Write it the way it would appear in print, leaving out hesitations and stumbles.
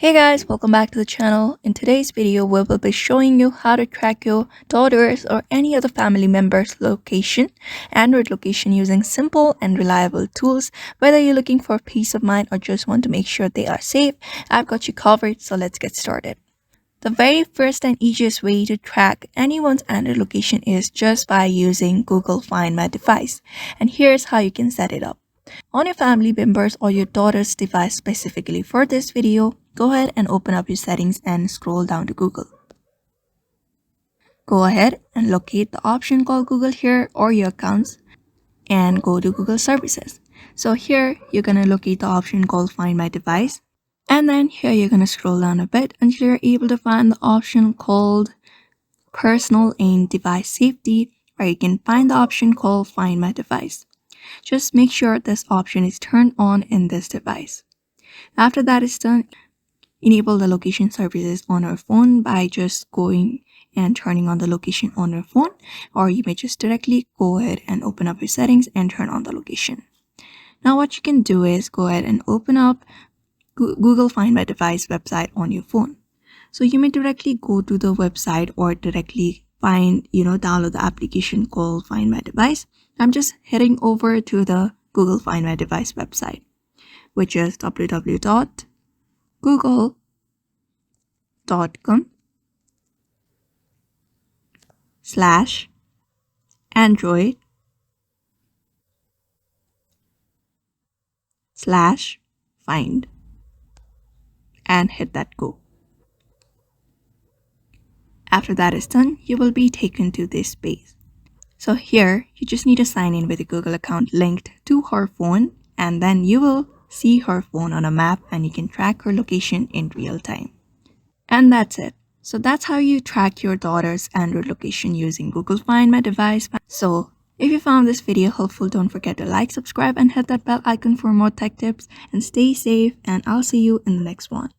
Hey guys, welcome back to the channel. In today's video, we will be showing you how to track your daughter's or any other family member's location, Android location using simple and reliable tools. Whether you're looking for peace of mind or just want to make sure they are safe, I've got you covered, so let's get started. The very first and easiest way to track anyone's Android location is just by using Google Find My Device. And here's how you can set it up. On your family members or your daughter's device specifically for this video, go ahead and open up your settings and scroll down to Google. Go ahead and locate the option called Google here or your accounts and go to Google Services. So here you're going to locate the option called Find My Device. And then here you're going to scroll down a bit until you're able to find the option called Personal and Device Safety, where you can find the option called Find My Device. Just make sure this option is turned on in this device. After that is done, enable the location services on our phone by just going and turning on the location on your phone, or you may just directly go ahead and open up your settings and turn on the location. Now what you can do is go ahead and open up Google Find My Device website on your phone. So you may directly go to the website or directly download the application called Find My Device. I'm just heading over to the Google Find My Device website, which is www.google.com/android/find and hit that go. After that is done, you will be taken to this page. So here, you just need to sign in with a Google account linked to her phone, and then you will see her phone on a map and you can track her location in real time. And that's it. So that's how you track your daughter's Android location using Google Find My Device. So if you found this video helpful, don't forget to like, subscribe, and hit that bell icon for more tech tips. And stay safe, and I'll see you in the next one.